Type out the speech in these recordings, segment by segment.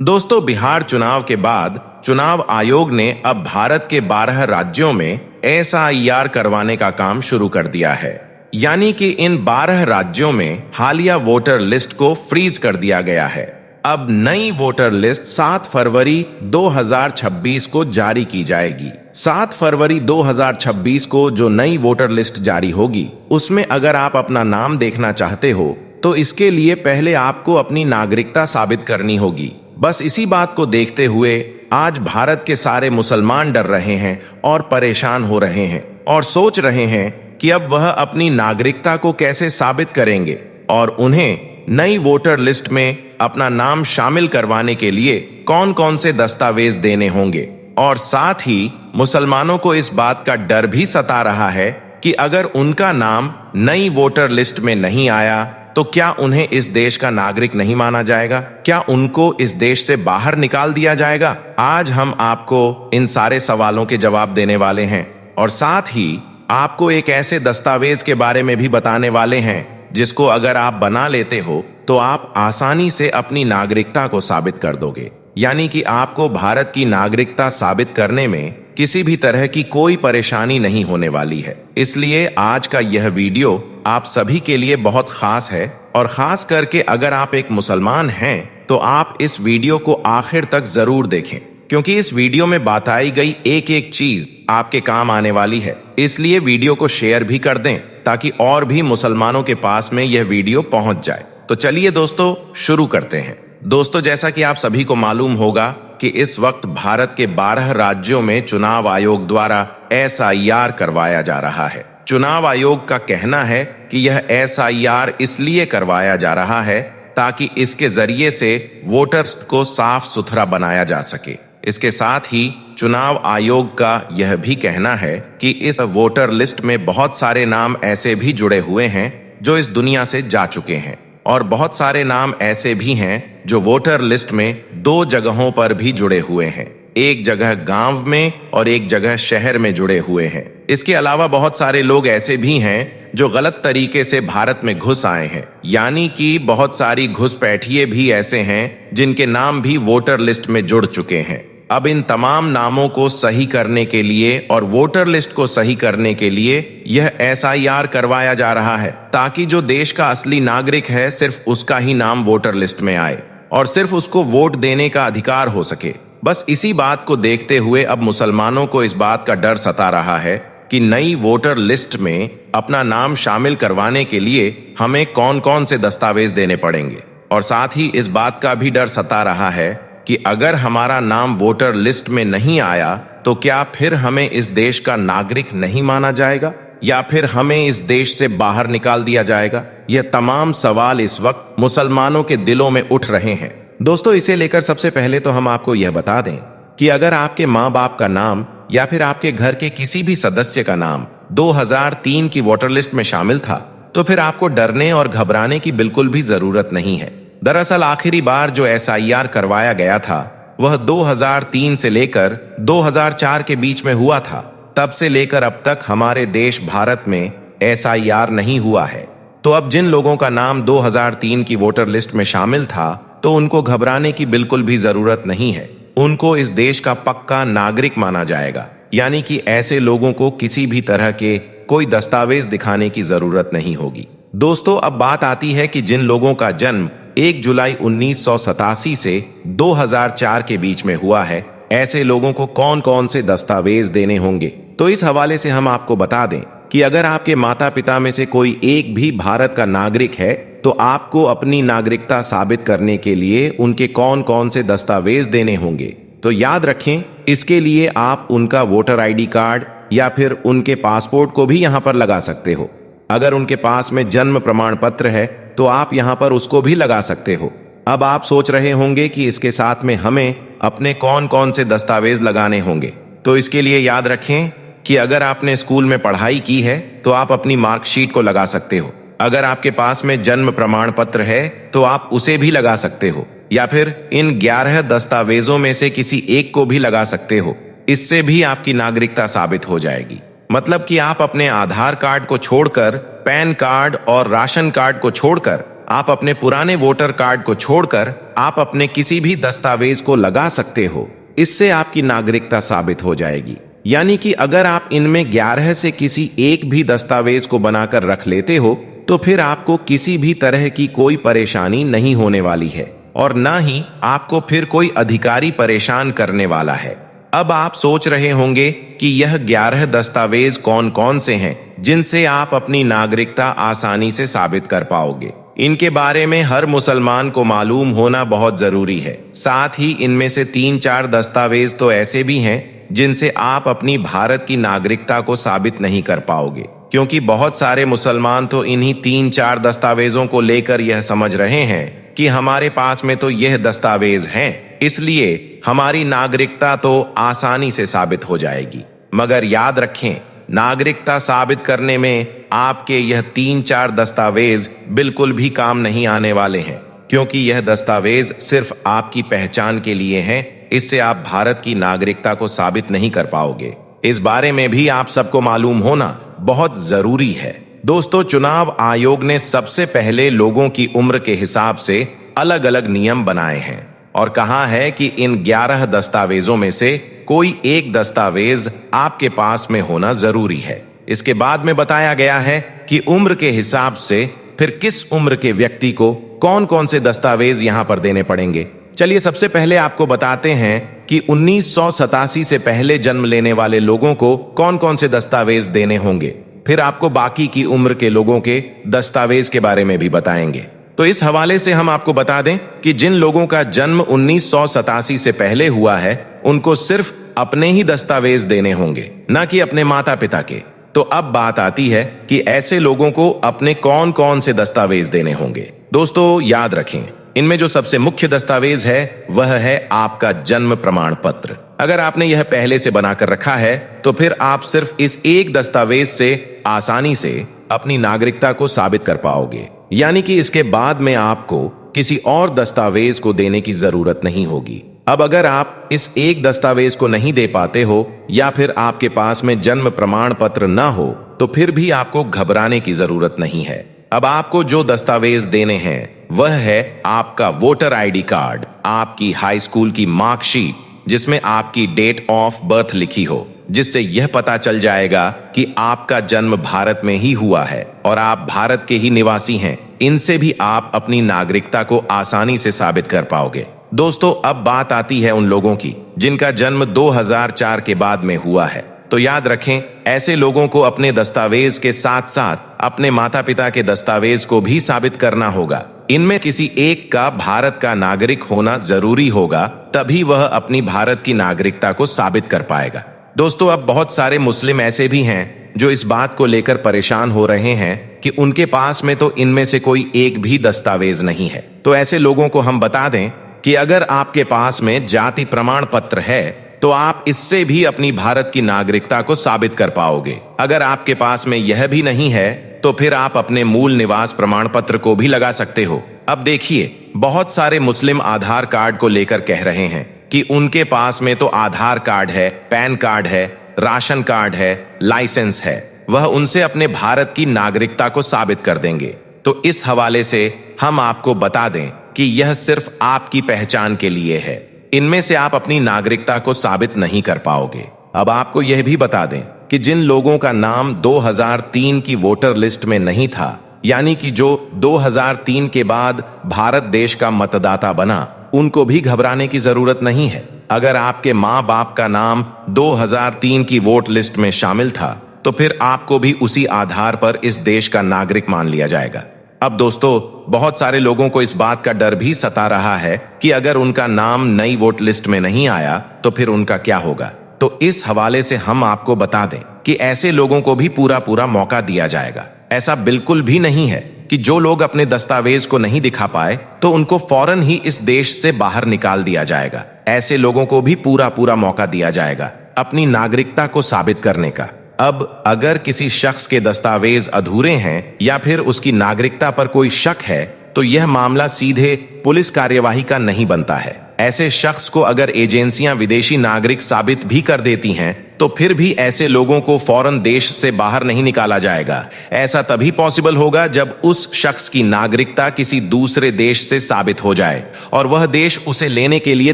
दोस्तों, बिहार चुनाव के बाद चुनाव आयोग ने अब भारत के 12 राज्यों में एसआईआर करवाने का काम शुरू कर दिया है। यानी कि इन 12 राज्यों में हालिया वोटर लिस्ट को फ्रीज कर दिया गया है। अब नई वोटर लिस्ट 7 फरवरी 2026 को जारी की जाएगी। 7 फरवरी 2026 को जो नई वोटर लिस्ट जारी होगी, उसमें अगर आप अपना नाम देखना चाहते हो तो इसके लिए पहले आपको अपनी नागरिकता साबित करनी होगी। बस इसी बात को देखते हुए आज भारत के सारे मुसलमान डर रहे हैं और परेशान हो रहे हैं और सोच रहे हैं कि अब वह अपनी नागरिकता को कैसे साबित करेंगे और उन्हें नई वोटर लिस्ट में अपना नाम शामिल करवाने के लिए कौन कौन से दस्तावेज देने होंगे। और साथ ही मुसलमानों को इस बात का डर भी सता रहा है कि अगर उनका नाम नई वोटर लिस्ट में नहीं आया तो क्या उन्हें इस देश का नागरिक नहीं माना जाएगा, क्या उनको इस देश से बाहर निकाल दिया जाएगा। आज हम आपको इन सारे सवालों के जवाब देने वाले हैं और साथ ही आपको एक ऐसे दस्तावेज के बारे में भी बताने वाले हैं जिसको अगर आप बना लेते हो तो आप आसानी से अपनी नागरिकता को साबित कर दोगे। यानी कि आपको भारत की नागरिकता साबित करने में किसी भी तरह की कोई परेशानी नहीं होने वाली है। इसलिए आज का यह वीडियो आप सभी के लिए बहुत खास है और खास करके अगर आप एक मुसलमान हैं तो आप इस वीडियो को आखिर तक जरूर देखें, क्योंकि इस वीडियो में बताई गई एक एक चीज आपके काम आने वाली है। इसलिए वीडियो को शेयर भी कर दें ताकि और भी मुसलमानों के पास में यह वीडियो पहुंच जाए। तो चलिए दोस्तों, शुरू करते हैं। दोस्तों, जैसा कि आप सभी को मालूम होगा कि इस वक्त भारत के 12 राज्यों में चुनाव आयोग द्वारा एसआईआर करवाया जा रहा है। चुनाव आयोग का कहना है कि यह एसआईआर इसलिए करवाया जा रहा है ताकि इसके जरिए से वोटर्स को साफ सुथरा बनाया जा सके। इसके साथ ही चुनाव आयोग का यह भी कहना है कि इस वोटर लिस्ट में बहुत सारे नाम ऐसे भी जुड़े हुए हैं जो इस दुनिया से जा चुके हैं और बहुत सारे नाम ऐसे भी हैं जो वोटर लिस्ट में 2 जगहों पर भी जुड़े हुए हैं। एक जगह गांव में और एक जगह शहर में जुड़े हुए हैं। इसके अलावा बहुत सारे लोग ऐसे भी हैं जो गलत तरीके से भारत में घुस आए हैं। यानी कि बहुत सारी घुसपैठिए भी ऐसे हैं जिनके नाम भी वोटर लिस्ट में जुड़ चुके हैं। अब इन तमाम नामों को सही करने के लिए और वोटर लिस्ट को सही करने के लिए यह एसआईआर करवाया जा रहा है ताकि जो देश का असली नागरिक है सिर्फ उसका ही नाम वोटर लिस्ट में आए और सिर्फ उसको वोट देने का अधिकार हो सके। बस इसी बात को देखते हुए अब मुसलमानों को इस बात का डर सता रहा है कि नई वोटर लिस्ट में अपना नाम शामिल करवाने के लिए हमें कौन कौन से दस्तावेज देने पड़ेंगे। और साथ ही इस बात का भी डर सता रहा है कि अगर हमारा नाम वोटर लिस्ट में नहीं आया तो क्या फिर हमें इस देश का नागरिक नहीं माना जाएगा या फिर हमें इस देश से बाहर निकाल दिया जाएगा। यह तमाम सवाल इस वक्त मुसलमानों के दिलों में उठ रहे हैं। दोस्तों, इसे लेकर सबसे पहले तो हम आपको यह बता दें कि अगर आपके माँ बाप का नाम या फिर आपके घर के किसी भी सदस्य का नाम 2003 की वोटर लिस्ट में शामिल था तो फिर आपको डरने और घबराने की बिल्कुल भी जरूरत नहीं है। दरअसल आखिरी बार जो एसआईआर करवाया गया था वह 2003 से लेकर 2004 के बीच में हुआ था। तब से लेकर अब तक हमारे देश भारत में एसआईआर नहीं हुआ है। तो अब जिन लोगों का नाम 2003 की वोटर लिस्ट में शामिल था तो उनको घबराने की बिल्कुल भी जरूरत नहीं है। उनको इस देश का पक्का नागरिक माना जाएगा। यानी कि ऐसे लोगों को किसी भी तरह के कोई दस्तावेज दिखाने की जरूरत नहीं होगी। दोस्तों, अब बात आती है कि जिन लोगों का जन्म 1 जुलाई 1987 से 2004 के बीच में हुआ है, ऐसे लोगों को कौन कौन से दस्तावेज देने होंगे। तो इस हवाले से हम आपको बता दें कि अगर आपके माता पिता में से कोई एक भी भारत का नागरिक है तो आपको अपनी नागरिकता साबित करने के लिए उनके कौन कौन से दस्तावेज देने होंगे। तो याद रखें, इसके लिए आप उनका वोटर आईडी कार्ड या फिर उनके पासपोर्ट को भी यहाँ पर लगा सकते हो। अगर उनके पास में जन्म प्रमाण पत्र है तो आप यहाँ पर उसको भी लगा सकते हो। अब आप सोच रहे होंगे कि इसके साथ में हमें अपने कौन कौन से दस्तावेज लगाने होंगे। तो इसके लिए याद रखें कि अगर आपने स्कूल में पढ़ाई की है तो आप अपनी मार्कशीट को लगा सकते हो। अगर आपके पास में जन्म प्रमाण पत्र है तो आप उसे भी लगा सकते हो या फिर इन 11 दस्तावेजों में से किसी एक को भी लगा सकते हो। इससे भी आपकी नागरिकता साबित हो जाएगी। मतलब कि आप अपने आधार कार्ड को छोड़कर, पैन कार्ड और राशन कार्ड को छोड़कर, आप अपने पुराने वोटर कार्ड को छोड़कर आप अपने किसी भी दस्तावेज को लगा सकते हो, इससे आपकी नागरिकता साबित हो जाएगी। यानी कि अगर आप इनमें 11 से किसी एक भी दस्तावेज को बनाकर रख लेते हो तो फिर आपको किसी भी तरह की कोई परेशानी नहीं होने वाली है और ना ही आपको फिर कोई अधिकारी परेशान करने वाला है। अब आप सोच रहे होंगे कि यह 11 दस्तावेज कौन कौन से हैं जिनसे आप अपनी नागरिकता आसानी से साबित कर पाओगे। इनके बारे में हर मुसलमान को मालूम होना बहुत जरूरी है। साथ ही इनमें से 3-4 दस्तावेज तो ऐसे भी हैं जिनसे आप अपनी भारत की नागरिकता को साबित नहीं कर पाओगे, क्योंकि बहुत सारे मुसलमान तो इन्हीं 3-4 दस्तावेजों को लेकर यह समझ रहे हैं कि हमारे पास में तो यह दस्तावेज हैं, इसलिए हमारी नागरिकता तो आसानी से साबित हो जाएगी। मगर याद रखें, नागरिकता साबित करने में आपके यह 3-4 दस्तावेज बिल्कुल भी काम नहीं आने वाले हैं, क्योंकि यह दस्तावेज सिर्फ आपकी पहचान के लिए हैं। इससे आप भारत की नागरिकता को साबित नहीं कर पाओगे। इस बारे में भी आप सबको मालूम होना बहुत जरूरी है। दोस्तों, चुनाव आयोग ने सबसे पहले लोगों की उम्र के हिसाब से अलग अलग नियम बनाए हैं और कहा है कि इन 11 दस्तावेजों में से कोई एक दस्तावेज आपके पास में होना जरूरी है। इसके बाद में बताया गया है कि उम्र के हिसाब से फिर किस उम्र के व्यक्ति को कौन कौन से दस्तावेज यहां पर देने पड़ेंगे। चलिए सबसे पहले आपको बताते हैं कि 1987 से पहले जन्म लेने वाले लोगों को कौन कौन से दस्तावेज देने होंगे। फिर आपको बाकी की उम्र के लोगों के दस्तावेज के बारे में भी बताएंगे। तो इस हवाले से हम आपको बता दें कि जिन लोगों का जन्म 1987 से पहले हुआ है उनको सिर्फ अपने ही दस्तावेज देने होंगे, ना कि अपने माता पिता के। तो अब बात आती है कि ऐसे लोगों को अपने कौन कौन से दस्तावेज देने होंगे। दोस्तों याद रखें, इनमें जो सबसे मुख्य दस्तावेज है वह है आपका जन्म प्रमाण पत्र। अगर आपने यह पहले से बनाकर रखा है तो फिर आप सिर्फ इस एक दस्तावेज से आसानी से अपनी नागरिकता को साबित कर पाओगे। यानी कि इसके बाद में आपको किसी और दस्तावेज को देने की जरूरत नहीं होगी। अब अगर आप इस एक दस्तावेज को नहीं दे पाते हो या फिर आपके पास में जन्म प्रमाण पत्र ना हो तो फिर भी आपको घबराने की जरूरत नहीं है। अब आपको जो दस्तावेज देने हैं वह है आपका वोटर आईडी कार्ड, आपकी हाई स्कूल की मार्कशीट जिसमें आपकी डेट ऑफ बर्थ लिखी हो, जिससे यह पता चल जाएगा कि आपका जन्म भारत में ही हुआ है और आप भारत के ही निवासी हैं। इनसे भी आप अपनी नागरिकता को आसानी से साबित कर पाओगे। दोस्तों, अब बात आती है उन लोगों की जिनका जन्म 2004 के बाद में हुआ है। तो याद रखें, ऐसे लोगों को अपने दस्तावेज के साथ साथ अपने माता पिता के दस्तावेज को भी साबित करना होगा। इनमें किसी एक का भारत का नागरिक होना जरूरी होगा, तभी वह अपनी भारत की नागरिकता को साबित कर पाएगा। दोस्तों, अब बहुत सारे मुस्लिम ऐसे भी हैं जो इस बात को लेकर परेशान हो रहे हैं कि उनके पास में तो इनमें से कोई एक भी दस्तावेज नहीं है। तो ऐसे लोगों को हम बता दें कि अगर आपके पास में जाति प्रमाण पत्र है तो आप इससे भी अपनी भारत की नागरिकता को साबित कर पाओगे। अगर आपके पास में यह भी नहीं है तो फिर आप अपने मूल निवास प्रमाण पत्र को भी लगा सकते हो। अब देखिए, बहुत सारे मुस्लिम आधार कार्ड को लेकर कह रहे हैं कि उनके पास में तो आधार कार्ड है, पैन कार्ड है, राशन कार्ड है, लाइसेंस है, वह उनसे अपने भारत की नागरिकता को साबित कर देंगे। तो इस हवाले से हम आपको बता दें कि यह सिर्फ आपकी पहचान के लिए है। इनमें से आप अपनी नागरिकता को साबित नहीं कर पाओगे। अब आपको यह भी बता दें कि जिन लोगों का नाम 2003 की वोटर लिस्ट में नहीं था, यानी कि जो 2003 के बाद भारत देश का मतदाता बना, उनको भी घबराने की जरूरत नहीं है। अगर आपके माँ बाप का नाम 2003 की वोट लिस्ट में शामिल था तो फिर आपको भी उसी आधार पर इस देश का नागरिक मान लिया जाएगा। अब दोस्तों, बहुत सारे लोगों को इस बात का डर भी सता रहा है कि अगर उनका नाम नई वोट लिस्ट में नहीं आया तो फिर उनका क्या होगा। तो इस हवाले से हम आपको बता दें कि ऐसे लोगों को भी पूरा मौका दिया जाएगा। ऐसा बिल्कुल भी नहीं है कि जो लोग अपने दस्तावेज को नहीं दिखा पाए तो उनको फौरन ही इस देश से बाहर निकाल दिया जाएगा। ऐसे लोगों को भी पूरा मौका दिया जाएगा अपनी नागरिकता को साबित करने का। अब अगर किसी शख्स के दस्तावेज अधूरे हैं या फिर उसकी नागरिकता पर कोई शक है तो यह मामला सीधे पुलिस कार्यवाही का नहीं बनता है। ऐसे शख्स को अगर एजेंसियां विदेशी नागरिक साबित भी कर देती हैं, तो फिर भी ऐसे लोगों को फौरन देश से बाहर नहीं निकाला जाएगा। ऐसा तभी पॉसिबल होगा जब उस शख्स की नागरिकता किसी दूसरे देश से साबित हो जाए और वह देश उसे लेने के लिए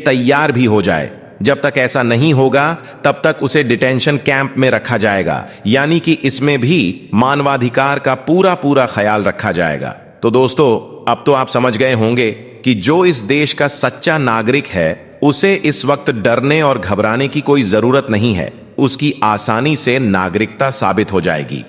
तैयार भी हो जाए। जब तक ऐसा नहीं होगा तब तक उसे डिटेंशन कैंप में रखा जाएगा, यानी कि इसमें भी मानवाधिकार का पूरा पूरा ख्याल रखा जाएगा। तो दोस्तों, अब तो आप समझ गए होंगे कि जो इस देश का सच्चा नागरिक है उसे इस वक्त डरने और घबराने की कोई जरूरत नहीं है। उसकी आसानी से नागरिकता साबित हो जाएगी।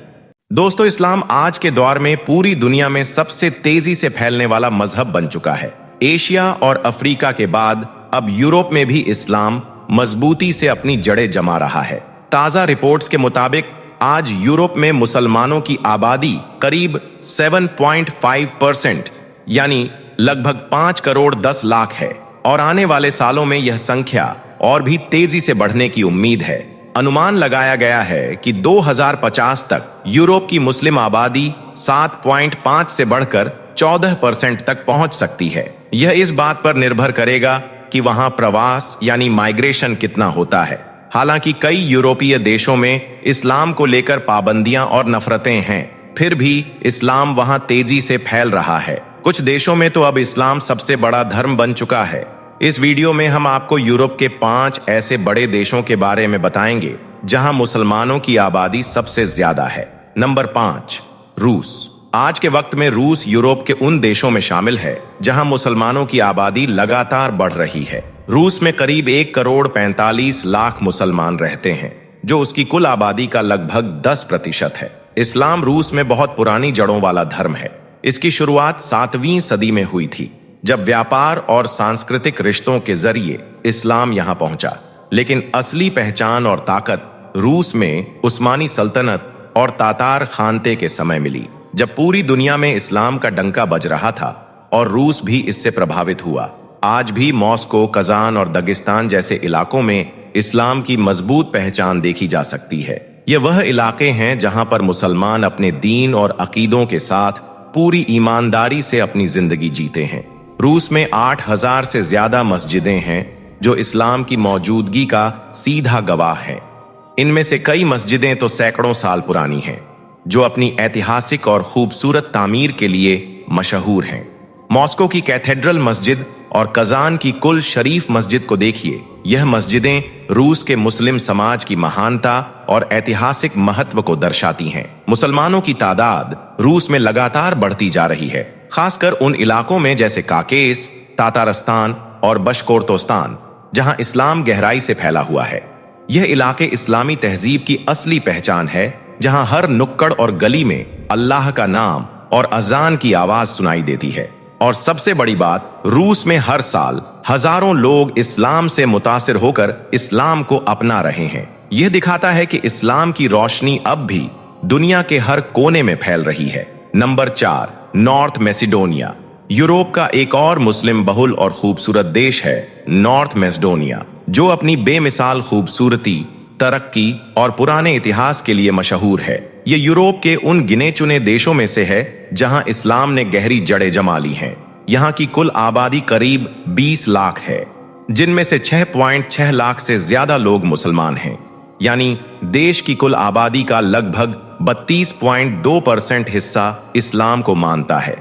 दोस्तों, इस्लाम आज के दौर में पूरी दुनिया में सबसे तेजी से फैलने वाला मजहब बन चुका है। एशिया और अफ्रीका के बाद अब यूरोप में भी इस्लाम मजबूती से अपनी जड़ें जमा रहा है। ताजा रिपोर्ट्स के मुताबिक आज यूरोप में मुसलमानों की आबादी करीब 7.5% यानी लगभग 5 करोड़ 10 लाख है और आने वाले सालों में यह संख्या और भी तेजी से बढ़ने की उम्मीद है। अनुमान लगाया गया है कि 2050 तक यूरोप की मुस्लिम आबादी 7.5 से बढ़कर 14% तक पहुंच सकती है। यह इस बात पर निर्भर करेगा कि वहां प्रवास यानी माइग्रेशन कितना होता है। हालांकि कई यूरोपीय देशों में इस्लाम को लेकर पाबंदियां और नफरतें हैं, फिर भी इस्लाम वहां तेजी से फैल रहा है। कुछ देशों में तो अब इस्लाम सबसे बड़ा धर्म बन चुका है। इस वीडियो में हम आपको यूरोप के 5 ऐसे बड़े देशों के बारे में बताएंगे जहां मुसलमानों की आबादी सबसे ज्यादा है। नंबर 5, रूस। आज के वक्त में रूस यूरोप के उन देशों में शामिल है जहां मुसलमानों की आबादी लगातार बढ़ रही है। रूस में करीब 1 करोड़ 45 लाख मुसलमान रहते हैं, जो उसकी कुल आबादी का लगभग 10% है। इस्लाम रूस में बहुत पुरानी जड़ों वाला धर्म है। इसकी शुरुआत 7वीं सदी में हुई थी, जब व्यापार और सांस्कृतिक रिश्तों के जरिए इस्लाम यहां पहुंचा। लेकिन असली पहचान और ताकत रूस में उस्मानी सल्तनत और तातार खानते के समय मिली, जब पूरी दुनिया में इस्लाम का डंका बज रहा था और रूस भी इससे प्रभावित हुआ। आज भी मॉस्को, कजान और दगिस्तान जैसे इलाकों में इस्लाम की मजबूत पहचान देखी जा सकती है। ये वह इलाके हैं जहां पर मुसलमान अपने दीन और अकीदों के साथ पूरी ईमानदारी से अपनी जिंदगी जीते हैं। रूस में 8,000 से ज्यादा मस्जिदें हैं जो इस्लाम की मौजूदगी का सीधा गवाह हैं। इनमें से कई मस्जिदें तो सैकड़ों साल पुरानी हैं, जो अपनी ऐतिहासिक और खूबसूरत तामीर के लिए मशहूर हैं। मॉस्को की कैथेड्रल मस्जिद और कजान की कुल शरीफ मस्जिद को देखिए। यह मस्जिदें रूस के मुस्लिम समाज की महानता और ऐतिहासिक महत्व को दर्शाती हैं। मुसलमानों की तादाद रूस में लगातार बढ़ती जा रही है, खासकर उन इलाकों में जैसे काकेस, तातारस्तान और बशकोर्तोस्तान, जहां इस्लाम गहराई से फैला हुआ है। यह इलाके इस्लामी तहजीब की असली पहचान है, जहां हर नुक्कड़ और गली में अल्लाह का नाम और अजान की आवाज सुनाई देती है। और सबसे बड़ी बात, रूस में हर साल हजारों लोग इस्लाम से मुतासिर होकर इस्लाम को अपना रहे हैं। यह दिखाता है कि इस्लाम की रोशनी अब भी दुनिया के हर कोने में फैल रही है। Number 4, north Macedonia. यूरोप का एक और मुस्लिम बहुल और खूबसूरत देश है नॉर्थ मैसिडोनिया, जो अपनी बेमिसाल खूबसूरती, तरक्की और पुराने इतिहास के लिए मशहूर है। ये यूरोप के उन गिने चुने देशों में से है जहां इस्लाम ने गहरी जड़ें जमा ली हैं। यहाँ की कुल आबादी करीब 20 लाख है, जिनमें से 6.6 लाख से ज्यादा लोग मुसलमान हैं। यानी देश की कुल आबादी का लगभग 32.2% हिस्सा इस्लाम को मानता है।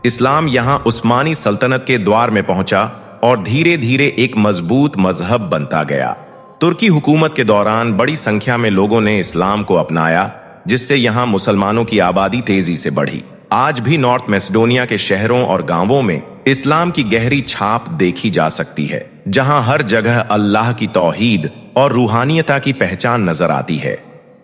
इस्लाम यहाँ उस्मानी सल्तनत के द्वार में पहुंचा और धीरे धीरे एक मजबूत मजहब बनता गया। तुर्की हुकूमत के दौरान बड़ी संख्या में लोगों ने इस्लाम को अपनाया, जिससे यहाँ मुसलमानों की आबादी तेजी से बढ़ी। आज भी नॉर्थ मैसिडोनिया के शहरों और गांवों में इस्लाम की गहरी छाप देखी जा सकती है, जहां हर जगह अल्लाह की तौहीद और रूहानियता की पहचान नजर आती है।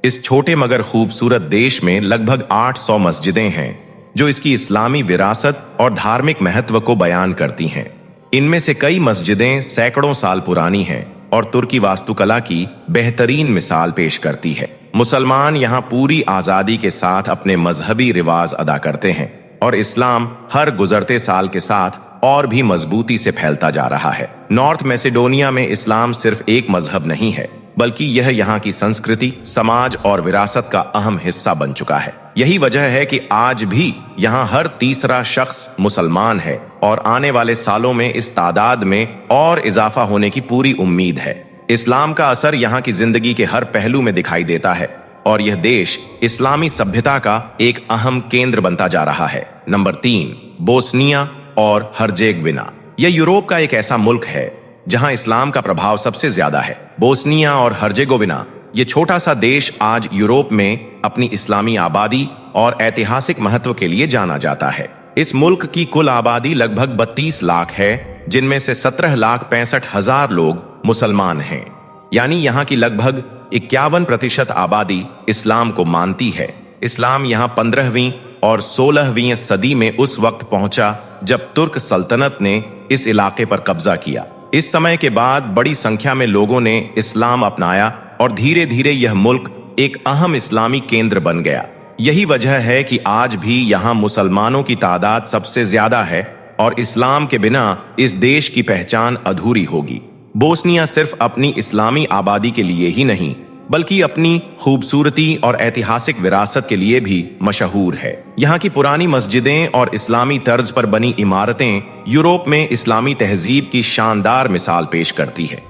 इस छोटे मगर खूबसूरत देश में लगभग 800 मस्जिदें हैं, जो इसकी इस्लामी विरासत और धार्मिक महत्व को बयान करती हैं। इनमें से कई मस्जिदें सैकड़ों साल पुरानी हैं और तुर्की वास्तुकला की बेहतरीन मिसाल पेश करती है। मुसलमान यहाँ पूरी आजादी के साथ अपने मजहबी रिवाज अदा करते हैं और इस्लाम हर गुजरते साल के साथ और भी मजबूती से फैलता जा रहा है। नॉर्थ मैसिडोनिया में इस्लाम सिर्फ एक मजहब नहीं है, बल्कि यह यहाँ की संस्कृति, समाज और विरासत का अहम हिस्सा बन चुका है। यही वजह है कि आज भी यहाँ हर तीसरा शख्स मुसलमान है और आने वाले सालों में इस तादाद में और इजाफा होने की पूरी उम्मीद है। इस्लाम का असर यहाँ की जिंदगी के हर पहलू में दिखाई देता है और यह देश इस्लामी सभ्यता का एक अहम केंद्र बनता जा रहा है। नंबर 3, बोस्निया और हर्जेगोविना। यह यूरोप का एक ऐसा मुल्क है जहां इस्लाम का प्रभाव सबसे ज्यादा है। बोस्निया और हर्जेगोविना ये छोटा सा देश आज यूरोप में अपनी इस्लामी आबादी और ऐतिहासिक महत्व के लिए जाना जाता है। इस मुल्क की कुल आबादी लगभग 32 लाख है, जिनमें से 17,65,000 लोग मुसलमान हैं। यानी यहाँ की लगभग 51% आबादी इस्लाम को मानती है। इस्लाम यहाँ 15वीं और 16वीं सदी में उस वक्त पहुंचा जब तुर्क सल्तनत ने इस इलाके पर कब्जा किया। इस समय के बाद बड़ी संख्या में लोगों ने इस्लाम अपनाया और धीरे धीरे यह मुल्क एक अहम इस्लामी केंद्र बन गया। यही वजह है कि आज भी यहाँ मुसलमानों की तादाद सबसे ज्यादा है और इस्लाम के बिना इस देश की पहचान अधूरी होगी। बोस्निया सिर्फ अपनी इस्लामी आबादी के लिए ही नहीं बल्कि अपनी खूबसूरती और ऐतिहासिक विरासत के लिए भी मशहूर है। यहाँ की पुरानी मस्जिदें और इस्लामी तर्ज पर बनी इमारतें यूरोप में इस्लामी तहजीब की शानदार मिसाल पेश करती है।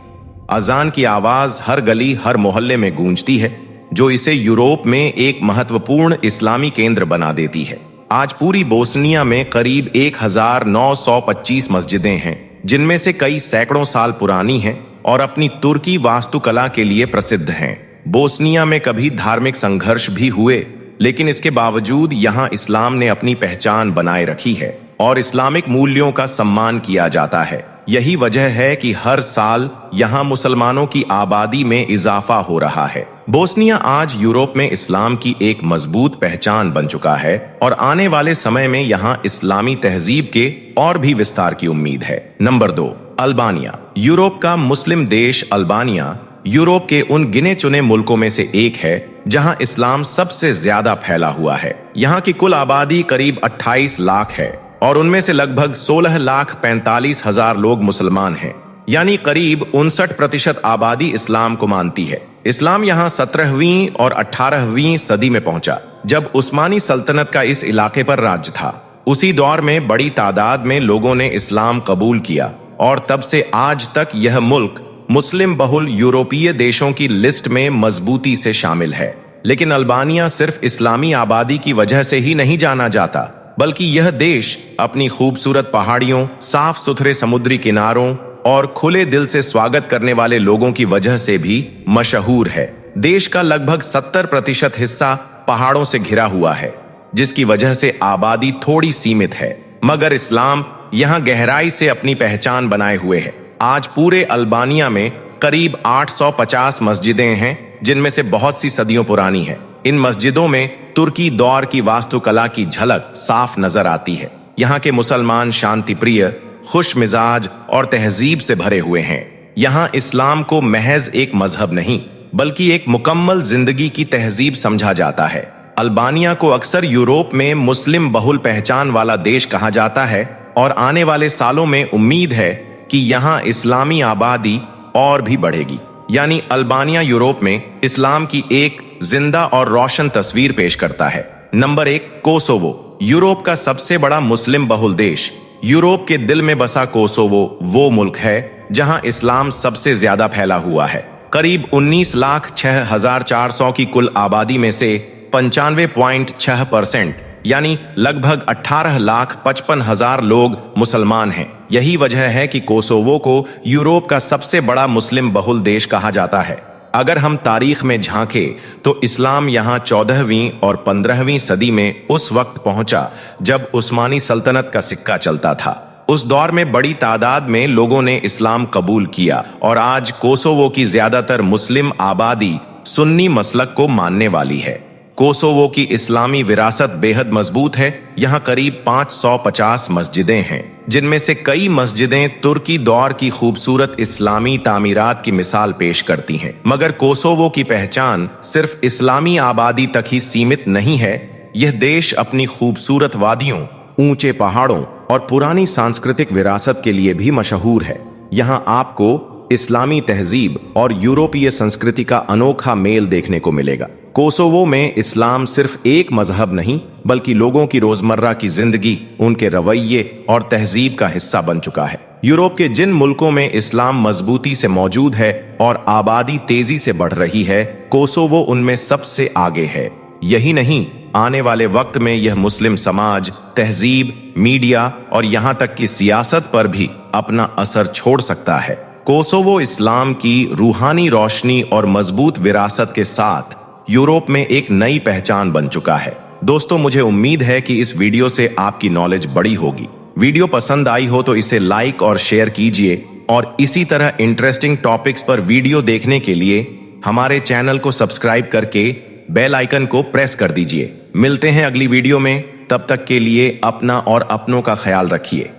अजान की आवाज हर गली हर मोहल्ले में गूंजती है, जो इसे यूरोप में एक महत्वपूर्ण इस्लामी केंद्र बना देती है। आज पूरी बोस्निया में करीब 1925 मस्जिदें हैं, जिनमें से कई सैकड़ों साल पुरानी हैं और अपनी तुर्की वास्तुकला के लिए प्रसिद्ध हैं। बोस्निया में कभी धार्मिक संघर्ष भी हुए, लेकिन इसके बावजूद यहाँ इस्लाम ने अपनी पहचान बनाए रखी है और इस्लामिक मूल्यों का सम्मान किया जाता है। यही वजह है कि हर साल यहाँ मुसलमानों की आबादी में इजाफा हो रहा है। बोस्निया आज यूरोप में इस्लाम की एक मजबूत पहचान बन चुका है और आने वाले समय में यहाँ इस्लामी तहजीब के और भी विस्तार की उम्मीद है। Number 2, Albania. यूरोप का मुस्लिम देश अल्बानिया यूरोप के उन गिने चुने मुल्कों में से एक है जहां इस्लाम सबसे ज्यादा फैला हुआ है। यहाँ की कुल आबादी करीब 28 लाख है और उनमें से लगभग 16,45,000 लोग मुसलमान हैं। यानी करीब 59% आबादी इस्लाम को मानती है। इस्लाम यहाँ 17वीं और 18वीं सदी में पहुंचा, जब उस्मानी सल्तनत का इस इलाके पर राज था। उसी दौर में बड़ी तादाद में लोगों ने इस्लाम कबूल किया और तब से आज तक यह मुल्क मुस्लिम बहुल यूरोपीय देशों की लिस्ट में मजबूती से शामिल है। लेकिन अल्बानिया सिर्फ इस्लामी आबादी की वजह से ही नहीं जाना जाता, बल्कि यह देश अपनी खूबसूरत पहाड़ियों, साफ सुथरे समुद्री किनारों और खुले दिल से स्वागत करने वाले लोगों की वजह से भी मशहूर है। देश का लगभग 70% हिस्सा पहाड़ों से घिरा हुआ है, जिसकी वजह से आबादी थोड़ी सीमित है, मगर इस्लाम यहाँ गहराई से अपनी पहचान बनाए हुए है। आज पूरे अल्बानिया में करीब 850 मस्जिदें हैं, जिनमें से बहुत सी सदियों पुरानी है। इन मस्जिदों में तुर्की दौर की वास्तुकला की झलक साफ नजर आती है। यहाँ के मुसलमान शांति प्रिय, खुश मिजाज और तहजीब से भरे हुए हैं। यहाँ इस्लाम को महज एक मजहब नहीं बल्कि एक मुकम्मल जिंदगी की तहजीब समझा जाता है। अल्बानिया को अक्सर यूरोप में मुस्लिम बहुल पहचान वाला देश कहा जाता है और आने वाले सालों में उम्मीद है कि यहाँ इस्लामी आबादी और भी बढ़ेगी। यानी अल्बानिया यूरोप में इस्लाम की एक जिंदा और रोशन तस्वीर पेश करता है। Number 1, Kosovo. यूरोप का सबसे बड़ा मुस्लिम बहुल देश। यूरोप के दिल में बसा कोसोवो वो मुल्क है जहां इस्लाम सबसे ज्यादा फैला हुआ है। करीब 19,06,400 की कुल आबादी में से 95.6% यानी लगभग 18,55,000 लोग मुसलमान हैं। यही वजह है कि कोसोवो को यूरोप का सबसे बड़ा मुस्लिम बहुल देश कहा जाता है। अगर हम तारीख में झांकें तो इस्लाम यहाँ 14वीं और 15वीं सदी में उस वक्त पहुंचा जब उस्मानी सल्तनत का सिक्का चलता था। उस दौर में बड़ी तादाद में लोगों ने इस्लाम कबूल किया और आज कोसोवो की ज्यादातर मुस्लिम आबादी सुन्नी मसलक को मानने वाली है। कोसोवो की इस्लामी विरासत बेहद मजबूत है। यहाँ करीब 550 मस्जिदें हैं, जिनमें से कई मस्जिदें तुर्की दौर की खूबसूरत इस्लामी तामीरात की मिसाल पेश करती हैं। मगर कोसोवो की पहचान सिर्फ इस्लामी आबादी तक ही सीमित नहीं है। यह देश अपनी खूबसूरत वादियों, ऊंचे पहाड़ों और पुरानी सांस्कृतिक विरासत के लिए भी मशहूर है। यहाँ आपको इस्लामी तहजीब और यूरोपीय संस्कृति का अनोखा मेल देखने को मिलेगा। कोसोवो में इस्लाम सिर्फ एक मजहब नहीं बल्कि लोगों की रोजमर्रा की जिंदगी, उनके रवैये और तहजीब का हिस्सा बन चुका है। यूरोप के जिन मुल्कों में इस्लाम मजबूती से मौजूद है और आबादी तेजी से बढ़ रही है, कोसोवो उनमें सबसे आगे है। यही नहीं, आने वाले वक्त में यह मुस्लिम समाज, तहजीब, मीडिया और यहाँ तक कि सियासत पर भी अपना असर छोड़ सकता है। कोसोवो इस्लाम की रूहानी रोशनी और मजबूत विरासत के साथ यूरोप में एक नई पहचान बन चुका है। दोस्तों, मुझे उम्मीद है कि इस वीडियो से आपकी नॉलेज बड़ी होगी। वीडियो पसंद आई हो तो इसे लाइक और शेयर कीजिए और इसी तरह इंटरेस्टिंग टॉपिक्स पर वीडियो देखने के लिए हमारे चैनल को सब्सक्राइब करके बेल आइकन को प्रेस कर दीजिए। मिलते हैं अगली वीडियो में, तब तक के लिए अपना और अपनों का ख्याल रखिए।